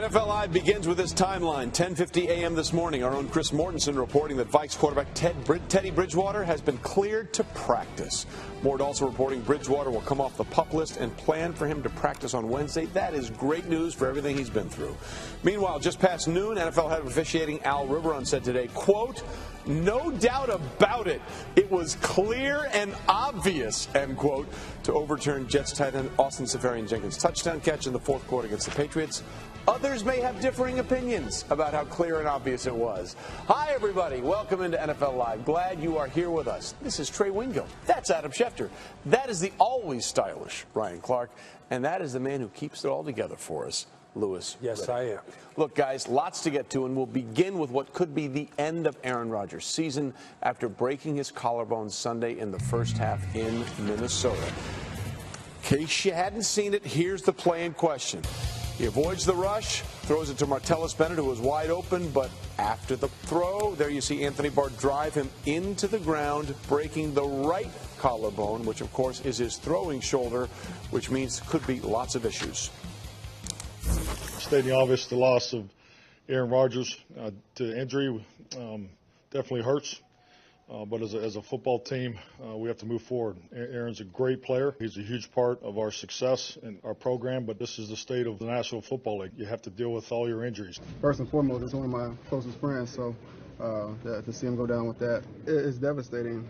NFL Live begins with this timeline. 10:50 a.m. this morning, our own Chris Mortensen reporting that Vikes quarterback Teddy Bridgewater has been cleared to practice. Mort also reporting Bridgewater will come off the PUP list and plan for him to practice on Wednesday. That is great news for everything he's been through. Meanwhile, just past noon, NFL head officiating Al Riveron said today, quote, "No doubt about it. It was clear and obvious," end quote, to overturn Jets tight end Austin Seferian-Jenkins' touchdown catch in the fourth quarter against the Patriots. Others may have differing opinions about how clear and obvious it was. Hi, everybody. Welcome into NFL Live. Glad you are here with us. This is Trey Wingo. That's Adam Schefter. That is the always stylish Ryan Clark. And that is the man who keeps it all together for us, Lewis. Yes, Riddick. I am. Look, guys, lots to get to, and we'll begin with what could be the end of Aaron Rodgers' season after breaking his collarbone Sunday in the first half in Minnesota. In case you hadn't seen it, here's the play in question. He avoids the rush, throws it to Martellus Bennett, who was wide open, but after the throw, there you see Anthony Barr drive him into the ground, breaking the right collarbone, which, of course, is his throwing shoulder, which means could be lots of issues. Stating obvious, the loss of Aaron Rodgers to injury definitely hurts. But as a football team, we have to move forward. Aaron's a great player. He's a huge part of our success and our program, but this is the state of the National Football League. You have to deal with all your injuries. First and foremost, it's one of my closest friends, so to see him go down with that, it's devastating,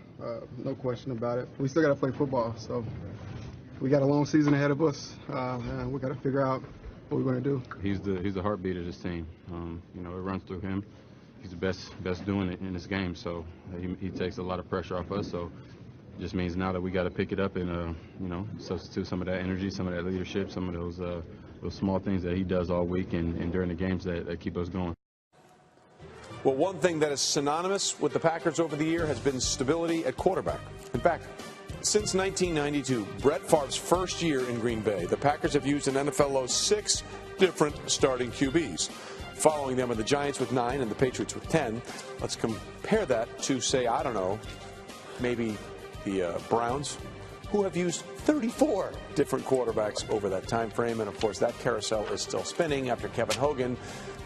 no question about it. We still got to play football, so we got a long season ahead of us, and we got to figure out what we're going to do. He's the heartbeat of this team. It runs through him. He's the best doing it in this game, so he takes a lot of pressure off us. So it just means now that we got to pick it up and substitute some of that energy, some of that leadership, some of those small things that he does all week and during the games that keep us going. Well, one thing that is synonymous with the Packers over the year has been stability at quarterback. In fact, since 1992, Brett Favre's first year in Green Bay, the Packers have used an NFL low 6 different starting QBs. Following them are the Giants with 9 and the Patriots with 10. Let's compare that to, say, I don't know, maybe the Browns, who have used 34 different quarterbacks over that time frame. And, of course, that carousel is still spinning after Kevin Hogan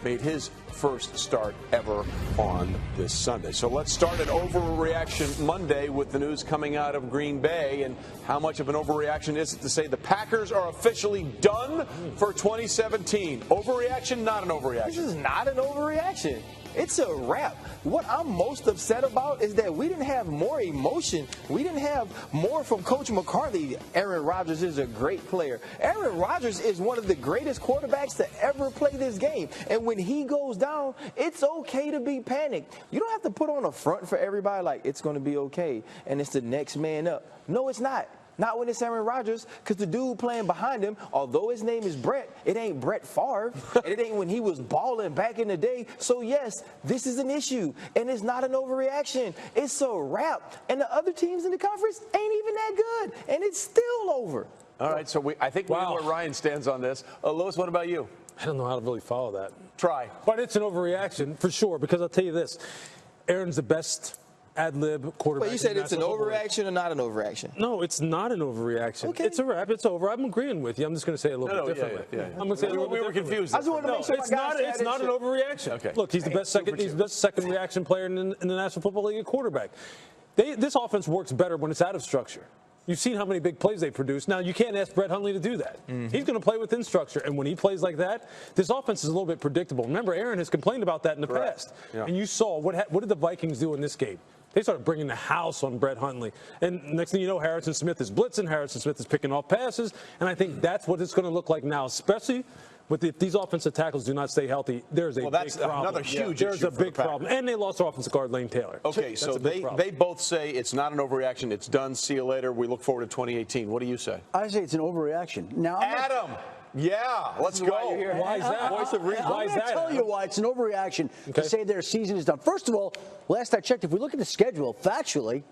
made his first start ever on this Sunday. So let's start an overreaction Monday with the news coming out of Green Bay. And how much of an overreaction is it to say the Packers are officially done for 2017? Overreaction, not an overreaction. This is not an overreaction. It's a wrap. What I'm most upset about is that we didn't have more emotion. We didn't have more from Coach McCarthy. Aaron Rodgers is a great player. Aaron Rodgers is one of the greatest quarterbacks to ever play this game. And when he goes down, it's okay to be panicked. You don't have to put on a front for everybody like it's going to be okay and it's the next man up. No, it's not. Not when it's Aaron Rodgers, because the dude playing behind him, although his name is Brett, it ain't Brett Favre, and it ain't when he was balling back in the day. So, yes, this is an issue, and it's not an overreaction. It's a wrap, and the other teams in the conference ain't even that good, and it's still over. All right, so I think we know where Ryan stands on this. Lewis, what about you? I don't know how to really follow that. Try. But it's an overreaction for sure, because I'll tell you this. Aaron's the best ad-lib quarterback. But you said it's an overreaction or not an overreaction? No, it's not an overreaction. Okay. It's a wrap. It's over. I'm agreeing with you. I'm just going to say it a little bit differently. Yeah. I'm going to say it a little bit We were confused. I just want to make sure it's not an overreaction. Okay. Look, he's the best second reaction player in the National Football League at quarterback. This offense works better when it's out of structure. You've seen how many big plays they produce. Now, you can't ask Brett Hundley to do that. Mm-hmm. He's going to play within structure. And when he plays like that, this offense is a little bit predictable. Remember, Aaron has complained about that in the past. Yeah. And you saw what did the Vikings do in this game? They started bringing the house on Brett Hundley. And next thing you know, Harrison Smith is blitzing. Harrison Smith is picking off passes. And I think that's what it's going to look like now, especially if these offensive tackles do not stay healthy. There's a big problem. That's another huge issue. There's a big problem. And they lost their offensive guard, Lane Taylor. Okay, so they both say it's not an overreaction. It's done. See you later. We look forward to 2018. What do you say? I say it's an overreaction. Now, Adam! Yeah, let's go. Why is that? Voice of reason. I'm going to tell you why it's an overreaction to say their season is done. First of all, last I checked, if we look at the schedule, factually,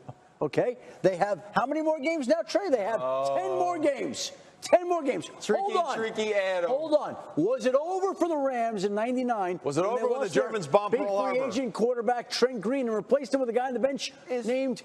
okay, they have how many more games now, Trey? They have 10 more games. 10 more games. Tricky Adam. Hold on. Was it over for the Rams in '99? Was it over when the Germans bombed Pearl Harbor? Big free agent quarterback Trent Green and replaced him with a guy on the bench named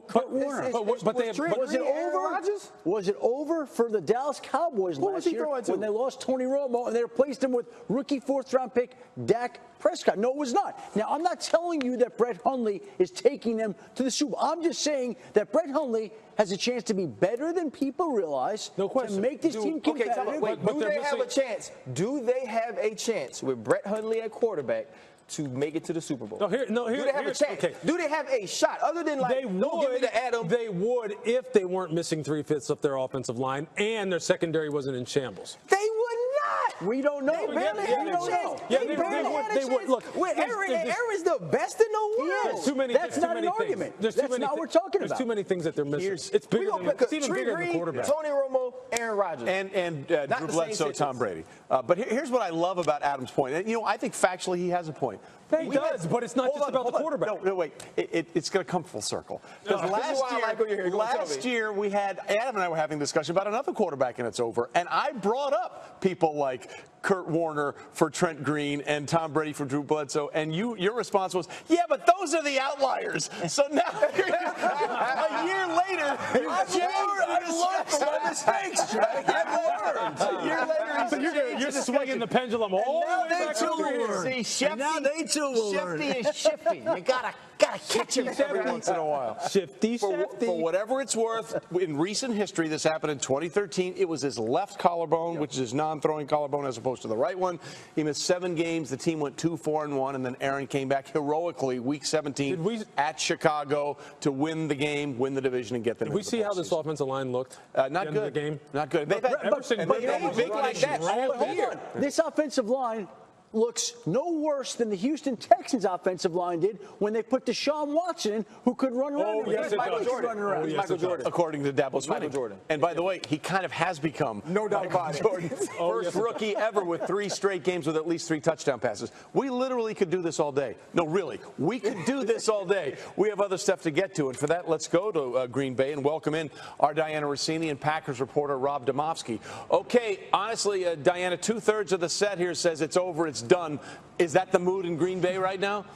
Kurt Warner. But they have, was it over? Was it over for the Dallas Cowboys last year when they lost Tony Romo and they replaced him with rookie fourth-round pick Dak Prescott? No, it was not. Now, I'm not telling you that Brett Hundley is taking them to the Super Bowl. I'm just saying that Brett Hundley has a chance to be better than people realize. No question. To make this team competitive. Okay, wait, do they have a chance? Do they have a chance with Brett Hundley at quarterback to make it to the Super Bowl? Do they have a chance? Okay. Do they have a shot other than like don't give me to Adam? They would if they weren't missing 3/5 of their offensive line and their secondary wasn't in shambles. They would not. We don't know. They barely had a chance. They would. Look, Aaron's the best in the world. There's too many. That's not an argument. That's not what we're talking about. There's too many things that they're missing. It's bigger than the quarterback. Tony Romo, Aaron Rodgers, and Drew Bledsoe, Tom Brady. But here's what I love about Adam's point. And, I think factually he has a point. He does, but it's not just about the quarterback. No, wait. It's going to come full circle. Because last year we had Adam and I were having a discussion about another quarterback, and it's over. And I brought up people like Kurt Warner for Trent Green and Tom Brady for Drew Bledsoe, and your response was, yeah, but those are the outliers. So now, a year later, I've learned from my mistakes, Jack. I've learned. A year later, you're swinging the pendulum all the way back over here. See, Shifty is shifty. You gotta catch him every once in a while. Shifty. For whatever it's worth, in recent history, this happened in 2013. It was his left collarbone, which is his non-throwing collarbone as opposed to the right one. He missed 7 games. The team went 2-4-1, and then Aaron came back heroically week 17 at Chicago to win the game, win the division, and get them. Did we see how this offensive line looked? Not good. The game? Not good. But big like that all year. This offensive line looks no worse than the Houston Texans offensive line did when they put Deshaun Watson in, who could run around. Michael Jordan. According to Dabo's Michael Jordan. And by the way, he kind of has become no doubt about it. Jordan. First rookie ever with 3 straight games with at least 3 touchdown passes. We literally could do this all day. No, really, we could do this all day. We have other stuff to get to, and for that, let's go to Green Bay and welcome in our Diana Rossini and Packers reporter Rob Domofsky. Okay, honestly, Diana, 2/3 of the set here says it's over, it's done. Is that the mood in Green Bay right now?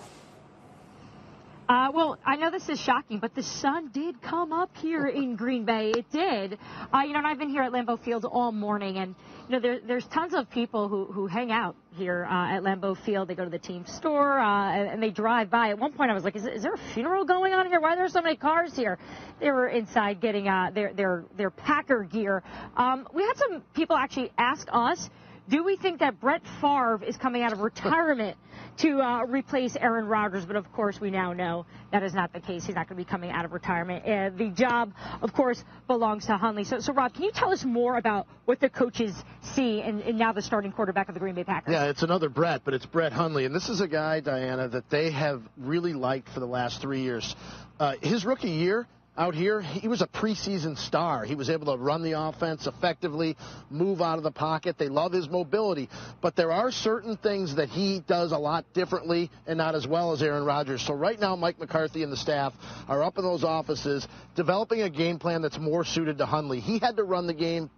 Well, I know this is shocking, but the sun did come up here in Green Bay. It did. And I've been here at Lambeau Field all morning, and there's tons of people who hang out here at Lambeau Field. They go to the team store and they drive by. At one point, I was like, "Is there a funeral going on here? Why are there so many cars here?" They were inside getting their Packer gear. We had some people actually ask us, do we think that Brett Favre is coming out of retirement to replace Aaron Rodgers? But, of course, we now know that is not the case. He's not going to be coming out of retirement. The job, of course, belongs to Hundley. So, Rob, can you tell us more about what the coaches see and now the starting quarterback of the Green Bay Packers? Yeah, it's another Brett, but it's Brett Hundley. And this is a guy, Diana, that they have really liked for the last 3 years. His rookie year out here, he was a preseason star. He was able to run the offense effectively, move out of the pocket. They love his mobility. But there are certain things that he does a lot differently and not as well as Aaron Rodgers. So right now, Mike McCarthy and the staff are up in those offices developing a game plan that's more suited to Hundley. He had to run the game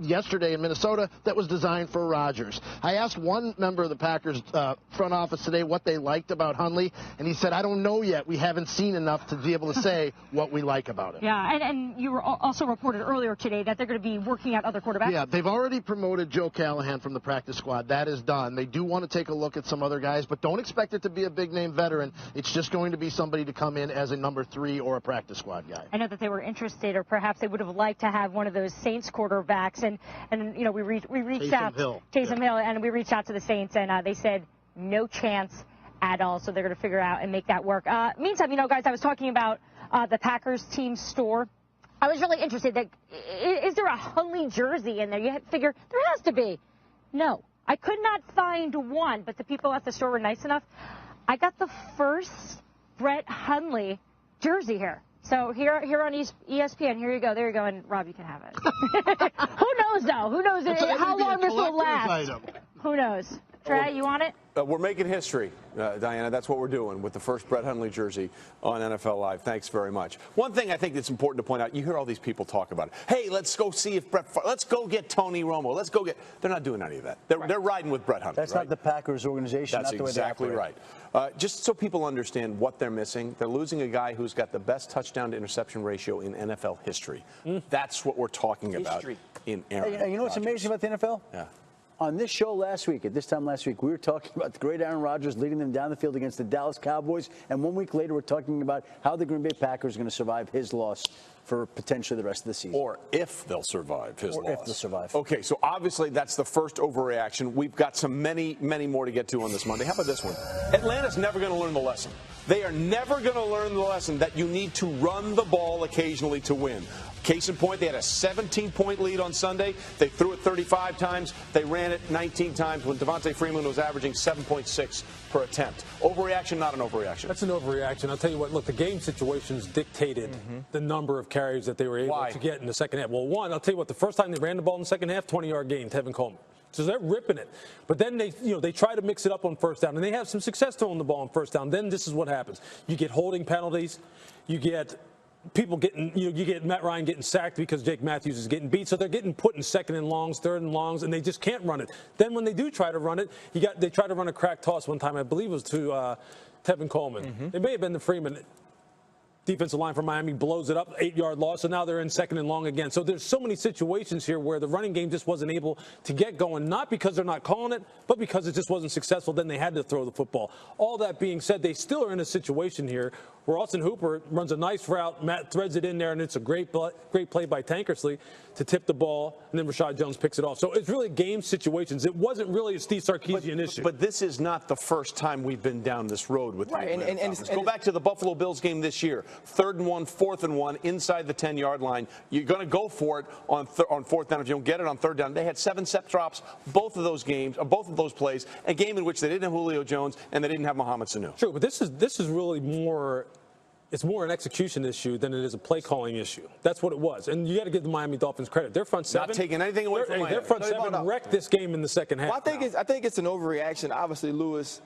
yesterday in Minnesota that was designed for Rodgers. I asked one member of the Packers front office today what they liked about Hundley, and he said, I don't know yet. We haven't seen enough to be able to say what we like about it. Yeah, and you were also reported earlier today that they're going to be working out other quarterbacks. Yeah, they've already promoted Joe Callahan from the practice squad. That is done. They do want to take a look at some other guys, but don't expect it to be a big-name veteran. It's just going to be somebody to come in as a number 3 or a practice squad guy. I know that they were interested, or perhaps they would have liked to have one of those Saints quarterbacks, and we reached out Taysom Hill, and we reached out to the Saints, and they said no chance at all. So they're going to figure out and make that work. Meantime, guys, I was talking about the Packers team store. I was really interested. Is there a Hundley jersey in there? You figure there has to be. No, I could not find one, but the people at the store were nice enough. I got the first Brett Hundley jersey here. So here on ESPN, here you go. There you go. And, Rob, you can have it. Who knows, though? Who knows how long this will last? Who knows? Trey, you want it? We're making history, Diana. That's what we're doing with the first Brett Hundley jersey on NFL Live. Thanks very much. One thing I think that's important to point out, you hear all these people talk about it. Hey, let's go see if let's go get Tony Romo. Let's go get. They're not doing any of that. They're riding with Brett Hundley. That's not the Packers organization. That's not the way exactly right. Just so people understand what they're missing, they're losing a guy who's got the best touchdown to interception ratio in NFL history. That's what we're talking about in Aaron. Hey, you know what's amazing about the NFL? Yeah. On this show last week, at this time last week, we were talking about the great Aaron Rodgers leading them down the field against the Dallas Cowboys. And 1 week later, we're talking about how the Green Bay Packers are going to survive his loss for potentially the rest of the season. Or if they'll survive his loss. Or if they'll survive. Okay, so obviously that's the first overreaction. We've got many more to get to on this Monday. How about this one? Atlanta's never going to learn the lesson. They are never going to learn the lesson that you need to run the ball occasionally to win. Case in point, they had a 17-point lead on Sunday. They threw it 35 times. They ran it 19 times when Devontae Freeman was averaging 7.6 per attempt. Overreaction, not an overreaction. That's an overreaction. I'll tell you what, look, the game situations dictated the number of carries that they were able to get in the second half. Well, one, I'll tell you what, the first time they ran the ball in the second half, 20-yard gain, Tevin Coleman. So they're ripping it. But then they try to mix it up on first down, and they have some success throwing the ball on first down. Then this is what happens. You get holding penalties. You get people getting, you get Matt Ryan getting sacked because Jake Matthews is getting beat. So they're getting put in second and longs, third and longs, and they just can't run it. Then when they do try to run it, they try to run a crack toss one time. I believe it was to Tevin Coleman. It may have been to Freeman. Defensive line from Miami blows it up, 8-yard loss, so now they're in second and long again. So there's so many situations here where the running game just wasn't able to get going, not because they're not calling it, but because it just wasn't successful. Then they had to throw the football. All that being said, they still are in a situation here where Austin Hooper runs a nice route, Matt threads it in there, and it's a great play by Tankersley to tip the ball, and then Rashad Jones picks it off. So it's really game situations. It wasn't really a Steve Sarkisian issue. But this is not the first time we've been down this road with the Go back to the Buffalo Bills game this year. 3rd and 1, 4th and 1, inside the 10-yard line. You're going to go for it on 4th down. If you don't get it on 3rd down, they had 7 step drops both of those games, or both of those plays. A game in which they didn't have Julio Jones and they didn't have Mohamed Sanu. True, but this is really more. It's more an execution issue than it is a play calling issue. That's what it was. And you got to give the Miami Dolphins credit. Their front seven. Not taking anything away from Miami. Their front seven wrecked this game in the second half. Well, I think it's an overreaction. Obviously, Lewis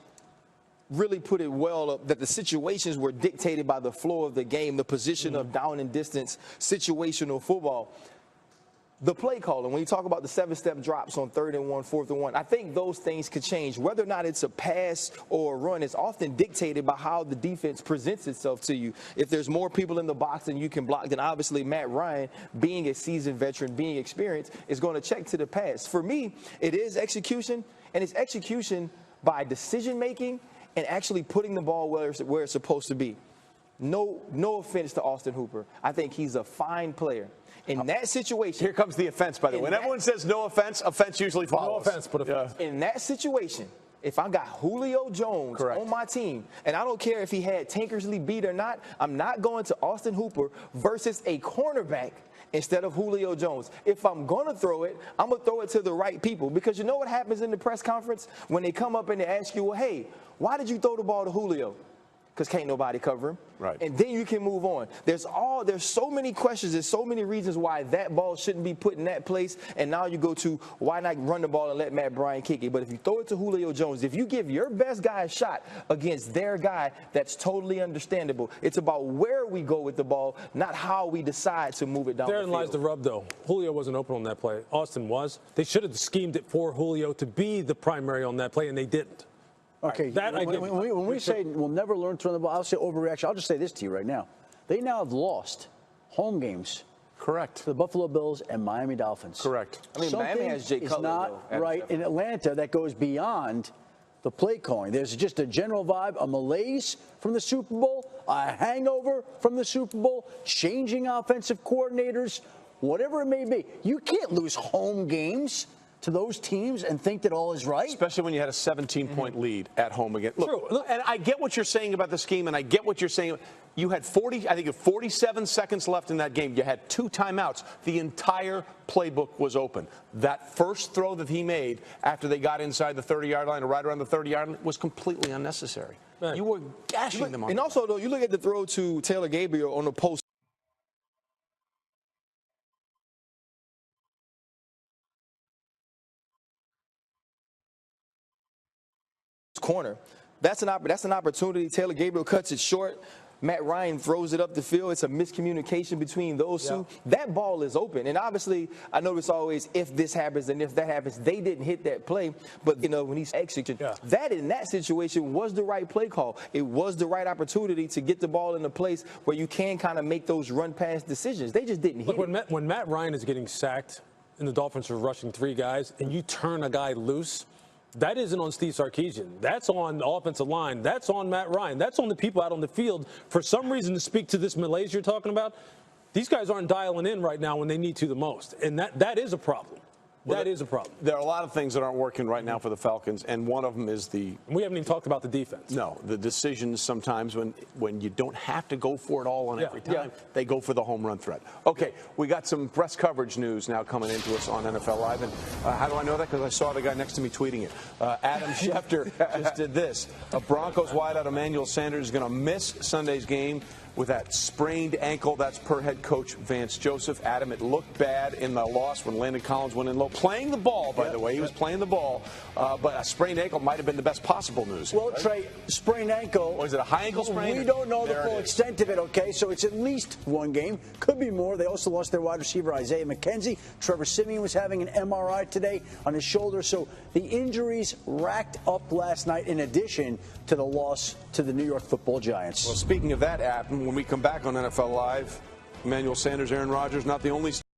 really put it well up that the situations were dictated by the flow of the game, the position of down and distance, situational football. The play calling, when you talk about the 7-step drops on 3rd and 1, 4th and 1, I think those things could change. Whether or not it's a pass or a run is often dictated by how the defense presents itself to you. If there's more people in the box than you can block, then obviously Matt Ryan, being a seasoned veteran, being experienced, is going to check to the pass. For me, it is execution, and it's execution by decision-making and actually putting the ball where it's supposed to be. No offense to Austin Hooper. I think he's a fine player. In that situation. Here comes the offense, by the way. When everyone says no offense, offense usually follows. No offense, but offense. In that situation, if I got Julio Jones on my team, and I don't care if he had Tankersley beat or not, I'm not going to Austin Hooper versus a cornerback instead of Julio Jones. If I'm going to throw it, I'm going to throw it to the right people. Because you know what happens in the press conference? When they come up and they ask you, well, hey, why did you throw the ball to Julio? Because can't nobody cover him. Right. And then you can move on. There's so many questions. There's so many reasons why that ball shouldn't be put in that place. And now you go to why not run the ball and let Matt Bryan kick it. But if you throw it to Julio Jones, if you give your best guy a shot against their guy, that's totally understandable. It's about where we go with the ball, not how we decide to move it down the field. Therein lies the rub, though. Julio wasn't open on that play. Austin was. They should have schemed it for Julio to be the primary on that play, and they didn't. Okay, when we say we'll never learn to run the ball, I'll say overreaction. I'll just say this to you right now. They now have lost home games. Correct. To the Buffalo Bills and Miami Dolphins. Correct. I mean, Miami has Jay Cutler. It's not right in Atlanta that goes beyond the play calling. There's just a general vibe, a malaise from the Super Bowl, a hangover from the Super Bowl, changing offensive coordinators, whatever it may be. You can't lose home games to those teams and think that all is right. Especially when you had a 17-point lead at home again. Look, and I get what you're saying about the scheme, and I get what you're saying. You had 47 seconds left in that game. You had 2 timeouts. The entire playbook was open. That first throw that he made after they got inside the 30-yard line or right around the 30-yard line was completely unnecessary. Right. You were gashing them on And also, though, you look at the throw to Taylor Gabriel on the post. corner. That's an opportunity. Taylor Gabriel cuts it short. Matt Ryan throws it up the field. It's a miscommunication between those two. That ball is open. And obviously, I know it's always if this happens and if that happens. They didn't hit that play. But, you know, when he's executing, that in that situation was the right play call. It was the right opportunity to get the ball in a place where you can kind of make those run-pass decisions. They just didn't hit it. When Matt Ryan is getting sacked and the Dolphins are rushing 3 guys and you turn a guy loose, that isn't on Steve Sarkisian. That's on the offensive line. That's on Matt Ryan. That's on the people out on the field. For some reason, to speak to this malaise you're talking about, these guys aren't dialing in right now when they need to the most. And that is a problem. That is a problem. There are a lot of things that aren't working right now for the Falcons, and one of them is we haven't even talked about the defense. No, the decisions sometimes when you don't have to go for it all on every time, they go for the home run threat. Okay, we got some press coverage news now coming into us on NFL Live, and how do I know that? Because I saw the guy next to me tweeting it. Adam Schefter just did this. A Broncos wideout Emmanuel Sanders is going to miss Sunday's game with that sprained ankle. That's per head coach Vance Joseph. Adam, it looked bad in the loss when Landon Collins went in low. Playing the ball, by the way. He was playing the ball. But a sprained ankle might have been the best possible news. Well, right? Trey, sprained ankle. Or is it a high ankle sprain? We don't know the full extent of it, okay? So it's at least one game. Could be more. They also lost their wide receiver, Isaiah McKenzie. Trevor Siemian was having an MRI today on his shoulder. So the injuries racked up last night in addition to the loss to the New York Football Giants. Well, speaking of that, Adam, when we come back on NFL Live, Emmanuel Sanders, Aaron Rodgers, not the only